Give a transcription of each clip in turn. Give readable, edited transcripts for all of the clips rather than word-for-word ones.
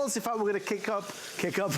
else. In fact, we're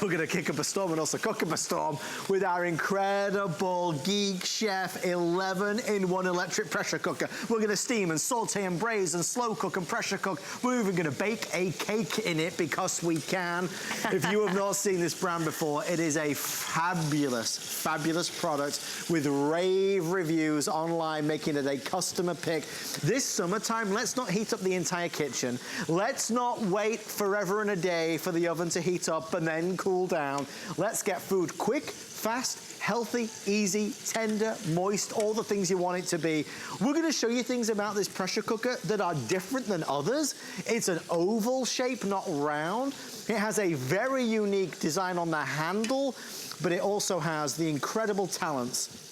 gonna kick up a storm and also cook up a storm with our incredible Geek Chef 11-in-1 electric pressure cooker. We're gonna steam and saute and braise and slow cook and pressure cook. We're even gonna bake a cake in it because we can. If you have not seen this brand before, it is a fabulous, fabulous product with rave reviews online, making it a customer pick. This summertime, let's not heat up the entire kitchen. Let's not wait forever and a day for the oven to heat up and then cool down. Let's get food quick, fast, healthy, easy, tender, moist, all the things you want it to be. We're gonna show you things about this pressure cooker that are different than others. It's an oval shape, not round. It has a very unique design on the handle, but it also has the incredible talents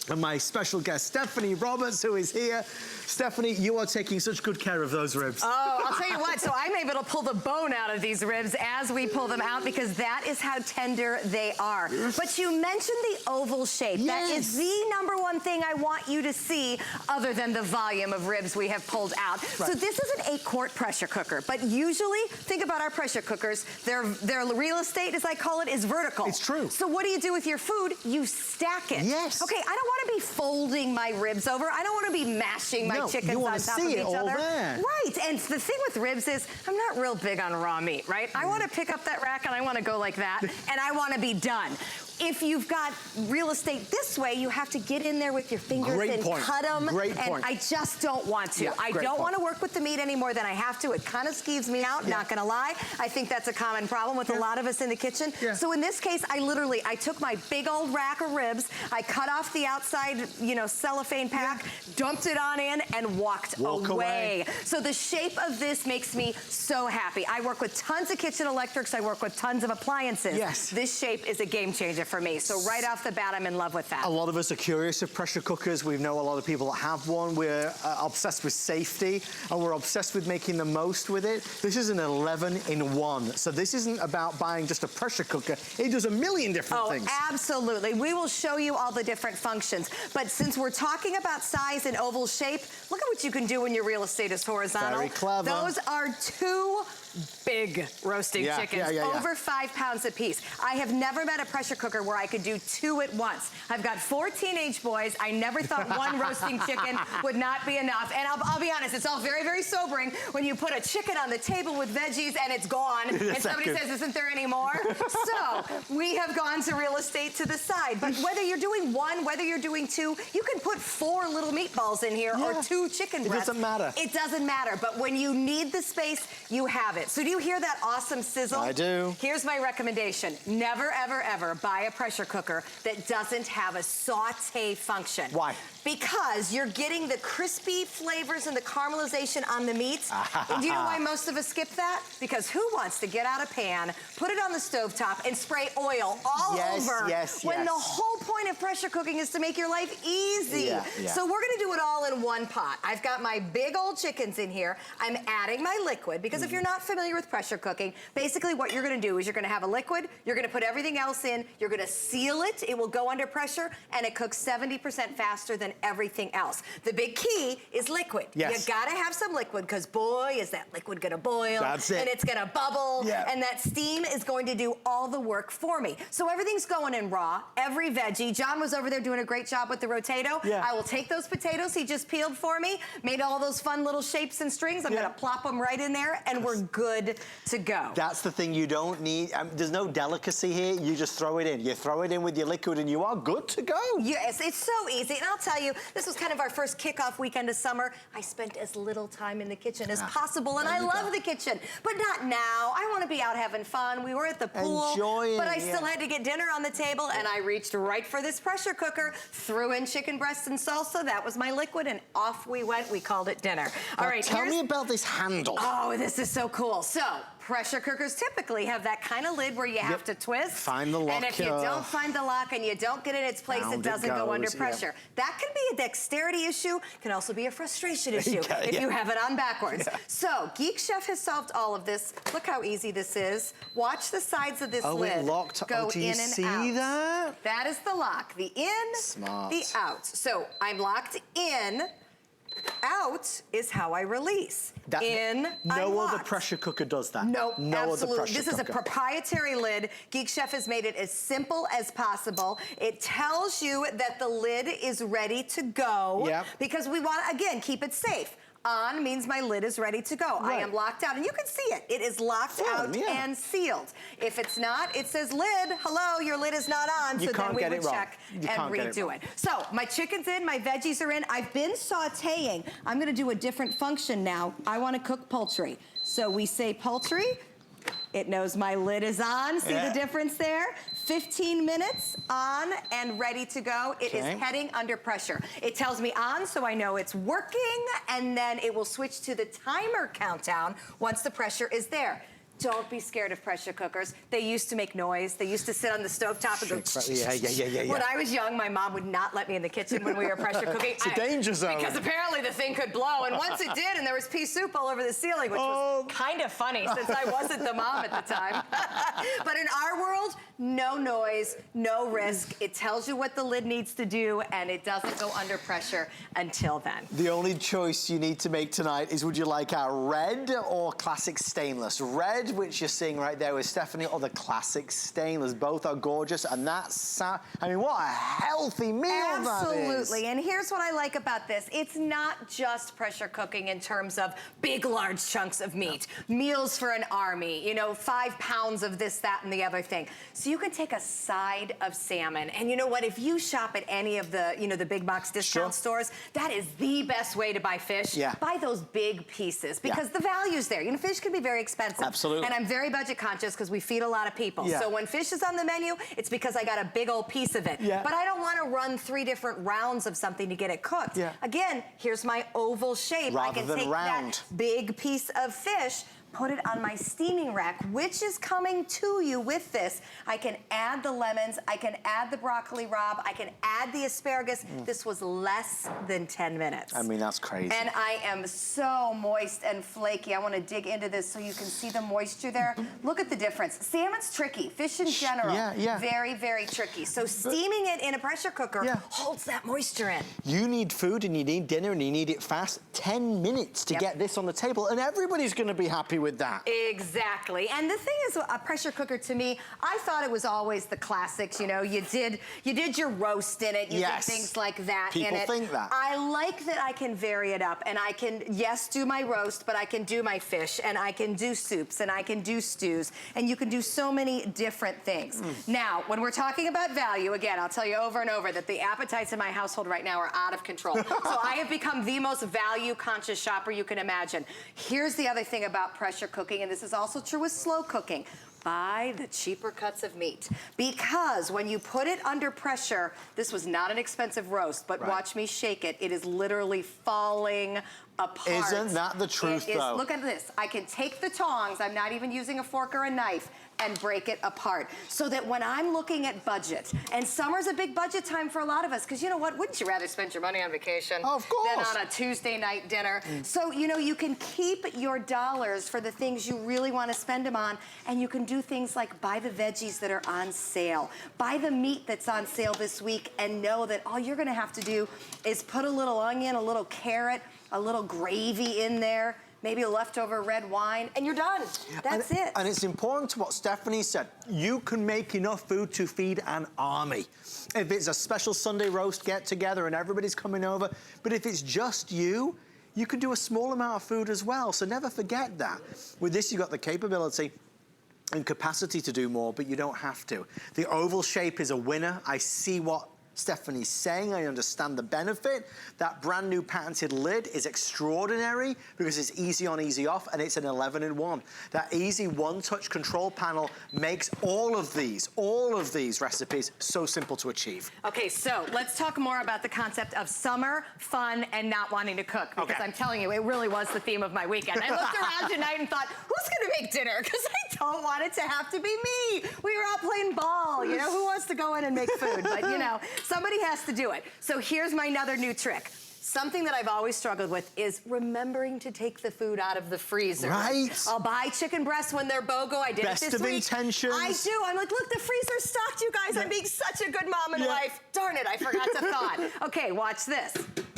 and my special guest, Stephanie Roberts, who is here. Stephanie, you are taking such good care of those ribs. Oh, I'll tell you what, so I'm able to pull the bone out of these ribs as we pull them out because that is how tender they are. But you mentioned the oval shape. Yes. That is the number one thing I want you to see other than the volume of ribs we have pulled out. Right. So this is an 8-quart pressure cooker, but usually, think about our pressure cookers, their real estate, as I call it, is vertical. It's true. So what do you do with your food? You stack it. Yes. Okay, I don't want to be folding my ribs over. I don't want to be mashing my chickens on top of each other. There. Right, and the thing with ribs is I'm not real big on raw meat, right? I want to pick up that rack and I want to go like that, and I want to be done. If you've got real estate this way, you have to get in there with your fingers and cut them. Great and point. I just don't want to. Yeah, I don't want to work with the meat any more than I have to. It kind of skeeves me out, not gonna lie. I think that's a common problem with a lot of us in the kitchen. So in this case, I took my big old rack of ribs, I cut off the outside, you know, cellophane pack, dumped it on in, and walked away. So the shape of this makes me so happy. I work with tons of kitchen electrics, I work with tons of appliances. Yes. This shape is a game changer for me. So right off the bat, I'm in love with that. A lot of us are curious of pressure cookers. We know a lot of people that have one. We're obsessed with safety, and we're obsessed with making the most with it. This is an 11-in-1. So this isn't about buying just a pressure cooker. It does a million different things. Absolutely. We will show you all the different functions. But since we're talking about size and oval shape, look at what you can do when your real estate is horizontal. Very clever. Those are two big roasting chickens, over 5 pounds apiece. I have never met a pressure cooker where I could do 2 at once. I've got 4 teenage boys. I never thought one roasting chicken would not be enough. And I'll be honest, it's all very, very sobering when you put a chicken on the table with veggies and it's gone, and somebody says, isn't there any more? So we have gone to real estate to the side. But whether you're doing 1, whether you're doing 2, you can put 4 little meatballs in here or 2 chicken breasts. It doesn't matter. It doesn't matter. But when you need the space, you have it. So do you hear that awesome sizzle? I do. Here's my recommendation. Never, ever, ever buy a pressure cooker that doesn't have a saute function. Why? Because you're getting the crispy flavors and the caramelization on the meats. And do you know why most of us skip that? Because who wants to get out a pan, put it on the stovetop, and spray oil all over when the whole point of pressure cooking is to make your life easy? So we're gonna do it all in one pot. I've got my big old chickens in here. I'm adding my liquid, because if you're not familiar with pressure cooking, basically what you're gonna do is you're gonna have a liquid, you're gonna put everything else in, you're gonna seal it, it will go under pressure, and it cooks 70% faster than everything else. The big key is liquid. You gotta have some liquid, because boy, is that liquid gonna boil, and it's gonna bubble, and that steam is going to do all the work for me. So everything's going in raw, every veggie. John was over there doing a great job with the rotato. I will take those potatoes he just peeled for me, made all those fun little shapes and strings. I'm gonna plop them right in there, and we're good to go. That's the thing, you don't need, there's no delicacy here, you just throw it in. You throw it in with your liquid and you are good to go. Yes, it's so easy. And I'll tell you, this was kind of our first kickoff weekend of summer. I spent as little time in the kitchen as possible, and I love the kitchen, but not now. I want to be out having fun. We were at the pool, but I still had to get dinner on the table, and I reached right for this pressure cooker, threw in chicken breasts and salsa. That was my liquid, and off we went. We called it dinner. All right, tell me about this handle. Oh, this is so cool. So, pressure cookers typically have that kind of lid where you have to twist. Find the lock. And if you don't find the lock and you don't get it in its place, it doesn't go under pressure. That can be a dexterity issue, can also be a frustration issue if you have it on backwards. So, Geek Chef has solved all of this. Look how easy this is. Watch the sides of this lid it locked. go do you in and see out. That? That is the lock. The in, the out. So, I'm locked in. out is how I release. No other pressure cooker does that. No, no absolutely. Other pressure This is a cooker. proprietary lid. Geek Chef has made it as simple as possible. It tells you that the lid is ready to go. Yep. Because we want to, again, keep it safe. On means my lid is ready to go. Right. I am locked out, and you can see it. It is locked out and sealed. If it's not, it says lid. Hello, your lid is not on. So then we would check and redo it. So my chicken's in, my veggies are in. I've been sautéing. I'm gonna do a different function now. I wanna cook poultry. So we say poultry. It knows my lid is on. See the difference there? 15 minutes on and ready to go. It is heading under pressure. It tells me on, so I know it's working, and then it will switch to the timer countdown once the pressure is there. Don't be scared of pressure cookers. They used to make noise. They used to sit on the stovetop and go, yeah. When I was young, my mom would not let me in the kitchen when we were pressure cooking. It's a danger zone. Because apparently the thing could blow, and once it did, and there was pea soup all over the ceiling, which was kind of funny since I wasn't the mom at the time. But in our world, no noise, no risk. It tells you what the lid needs to do, and it doesn't go under pressure until then. The only choice you need to make tonight is, would you like our red or classic stainless? Red, which you're seeing right there with Stephanie, or the classic stainless. Both are gorgeous, and that's, I mean, what a healthy meal that is. Absolutely, and here's what I like about this. It's not just pressure cooking in terms of big, large chunks of meat, meals for an army, you know, 5 pounds of this, that, and the other thing. So you can take a side of salmon, and you know what, if you shop at any of the, you know, the big box discount stores, that is the best way to buy fish. Buy those big pieces, because the value's there. You know, fish can be very expensive. Absolutely. And I'm very budget conscious because we feed a lot of people. So when fish is on the menu, it's because I got a big old piece of it. But I don't want to run 3 different rounds of something to get it cooked. Again, here's my oval shape. I can take that big piece of fish, put it on my steaming rack, which is coming to you with this. I can add the lemons, I can add the broccoli rabe, I can add the asparagus. This was less than 10 minutes. I mean, that's crazy. And I am so moist and flaky. I want to dig into this so you can see the moisture there. Look at the difference. Salmon's tricky. Fish in general, very, very tricky. So steaming it in a pressure cooker holds that moisture in. You need food and you need dinner and you need it fast. 10 minutes to get this on the table, and everybody's going to be happy with that. Exactly. And the thing is, a pressure cooker to me, I thought it was always the classics. You know, you did your roast in it, you did things like that in it. People think that. I like that I can vary it up, and I can, yes, do my roast, but I can do my fish, and I can do soups, and I can do stews, and you can do so many different things. Now, when we're talking about value, again, I'll tell you over and over that the appetites in my household right now are out of control. So I have become the most value-conscious shopper you can imagine. Here's the other thing about pressure cooking, and this is also true with slow cooking. Buy the cheaper cuts of meat, because when you put it under pressure, this was not an expensive roast, but watch me shake it. It is literally falling apart. Isn't that the truth, though? Look at this. I can take the tongs, I'm not even using a fork or a knife, and break it apart. So that when I'm looking at budget, and summer's a big budget time for a lot of us, because you know what, wouldn't you rather spend your money on vacation than on a Tuesday night dinner? So, you know, you can keep your dollars for the things you really want to spend them on, and you can do things like buy the veggies that are on sale, buy the meat that's on sale this week, and know that all you're going to have to do is put a little onion, a little carrot, a little gravy in there, maybe a leftover red wine, and you're done. That's it. And it's important to what Stephanie said. You can make enough food to feed an army. If it's a special Sunday roast get-together and everybody's coming over, but if it's just you, you can do a small amount of food as well, so never forget that. With this, you've got the capability and capacity to do more, but you don't have to. The oval shape is a winner. I see what Stephanie's saying. I understand the benefit. That brand new patented lid is extraordinary because it's easy on, easy off, and it's an 11-in-1. That easy one-touch control panel makes all of these recipes so simple to achieve. Okay, so let's talk more about the concept of summer, fun, and not wanting to cook, because I'm telling you, it really was the theme of my weekend. I looked around tonight and thought, who's gonna make dinner? Because I don't want it to have to be me. We were out playing ball, you know, who wants to go in and make food? But you know, somebody has to do it. So here's my another new trick. Something that I've always struggled with is remembering to take the food out of the freezer. Right. I'll buy chicken breasts when they're BOGO. I did it this week. Best of intentions. I do. I'm like, look, the freezer's stocked, you guys. I'm being such a good mom in life. Darn it, I forgot to thaw it. Okay, watch this.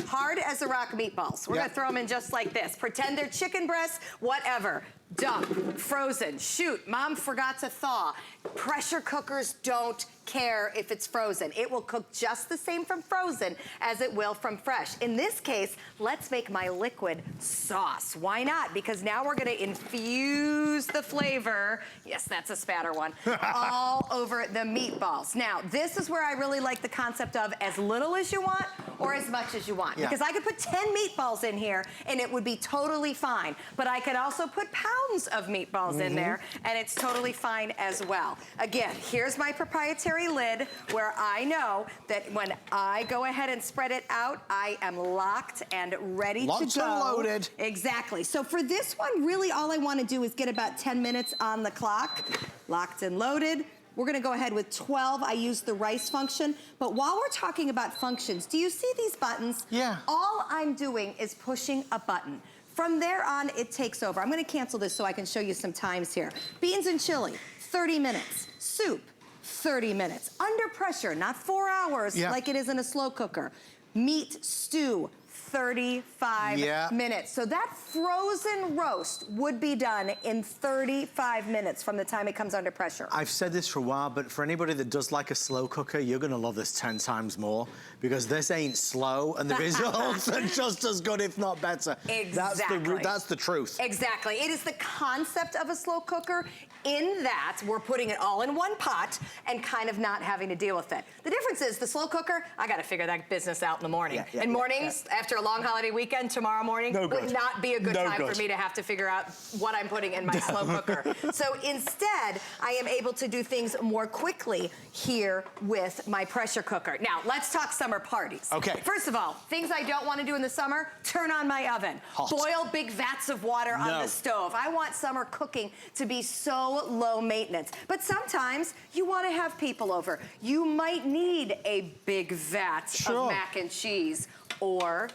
hard as a rock meatballs. We're gonna throw them in just like this. Pretend they're chicken breasts, whatever. Dump, frozen, shoot, mom forgot to thaw. Pressure cookers don't care if it's frozen. It will cook just the same from frozen as it will from fresh. In this case, let's make my liquid sauce. Why not? Because now we're gonna infuse the flavor, yes, that's a spatter one, all over the meatballs. Now, this is where I really like the concept of as little as you want or as much as you want. Because I could put 10 meatballs in here and it would be totally fine. But I could also put pounds of meatballs in there and it's totally fine as well. Again, here's my proprietary lid where I know that when I go ahead and spread it out, I am locked and ready to go. Locked and loaded. Exactly. So for this one, really all I want to do is get about 10 minutes on the clock. Locked and loaded. We're gonna go ahead with 12. I use the rice function. But while we're talking about functions, do you see these buttons? Yeah. All I'm doing is pushing a button. From there on, it takes over. I'm gonna cancel this so I can show you some times here. Beans and chili, 30 minutes. Soup, 30 minutes. Under pressure, not 4 hours like it is in a slow cooker. Meat stew, 35 minutes. So that frozen roast would be done in 35 minutes from the time it comes under pressure. I've said this for a while, but for anybody that does like a slow cooker, you're gonna love this 10 times more because this ain't slow and the results are just as good, if not better. Exactly. That's the truth. Exactly. It is the concept of a slow cooker in that we're putting it all in one pot and kind of not having to deal with it. The difference is the slow cooker, I gotta figure that business out in the morning. And mornings, after a long holiday weekend, tomorrow morning, would not be a good time for me to have to figure out what I'm putting in my slow cooker. So instead, I am able to do things more quickly here with my pressure cooker. Now, let's talk summer parties. Okay. First of all, things I don't want to do in the summer, turn on my oven. Hot. Boil big vats of water on the stove. I want summer cooking to be so low maintenance. But sometimes you want to have people over. You might need a big vat of mac and cheese or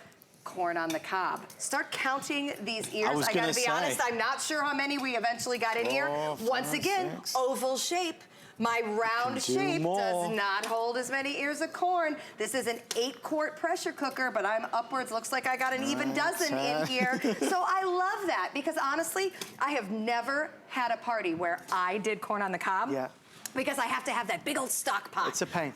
corn on the cob. Start counting these ears. I gotta be honest, I'm not sure how many we eventually got in here. Once again, oval shape. My round shape does not hold as many ears of corn. This is an 8-quart pressure cooker, but I'm upwards. Looks like I got an even dozen in here. So I love that because honestly, I have never had a party where I did corn on the cob. Because I have to have that big old stock pot. It's a pain.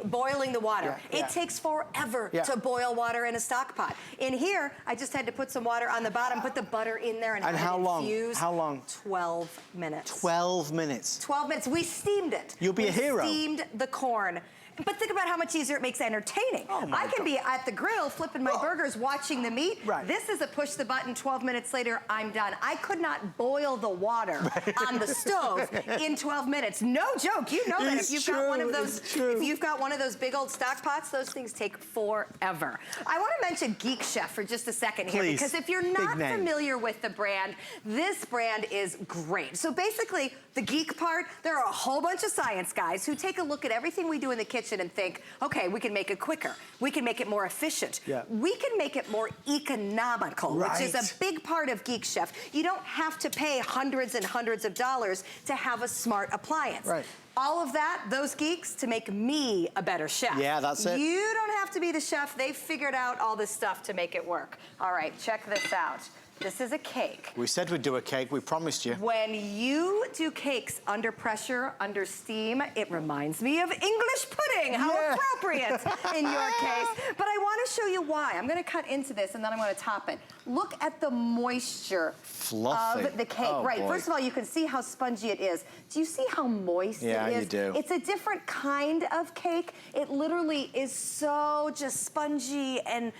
Boiling the water. It takes forever to boil water in a stock pot. In here, I just had to put some water on the bottom, put the butter in there, and how long? infuse. How long? 12 minutes. 12 minutes. 12 minutes. We steamed it. You'll be a hero. We steamed the corn. But think about how much easier it makes entertaining. I can be at the grill flipping my burgers, watching the meat. This is a push the button, 12 minutes later, I'm done. I could not boil the water on the stove in 12 minutes. No joke. You know that if you've got one of those, if you've got one of those big old stock pots, those things take forever. I want to mention Geek Chef for just a second here because if you're not familiar with the brand, this brand is great. So basically, the geek part, there are a whole bunch of science guys who take a look at everything we do in the kitchen and think, okay, we can make it quicker. We can make it more efficient. We can make it more economical, which is a big part of Geek Chef. You don't have to pay hundreds and hundreds of dollars to have a smart appliance. All of that, those geeks, to make me a better chef. That's it. You don't have to be the chef. They've figured out all this stuff to make it work. All right, check this out. This is a cake. We said we'd do a cake, we promised you. When you do cakes under pressure, under steam, it reminds me of English pudding. How appropriate in your case. But I want to show you why. I'm going to cut into this and then I'm going to top it. Look at the moisture of the cake. First of all, you can see how spongy it is. Do you see how moist it is? Yeah, you do. It's a different kind of cake. It literally is so just spongy and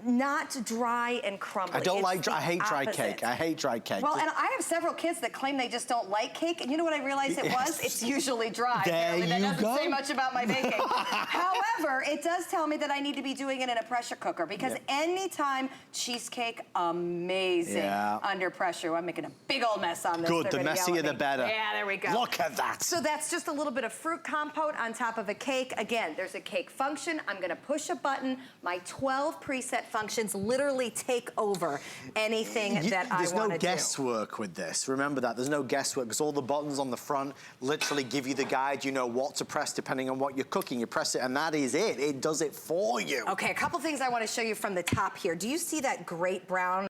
not dry and crumbly. I hate dry cake. I hate dry cake. Well, and I have several kids that claim they just don't like cake, and you know what I realized it was? It's usually dry. There you that doesn't go. say much about my baking. However, it does tell me that I need to be doing it in a pressure cooker because anytime cheesecake, amazing under pressure. I'm making a big old mess on this. Good, the messier the better. Yeah, there we go. Look at that. So that's just a little bit of fruit compote on top of a cake. Again, there's a cake function. I'm gonna push a button. My 12 preset functions literally take over anything that I want to do. There's no guesswork with this. Remember that. There's no guesswork because all the buttons on the front literally give you the guide. You know what to press depending on what you're cooking. You press it and that is it. It does it for you. Okay, a couple things I want to show you from the top here. Do you see that great brown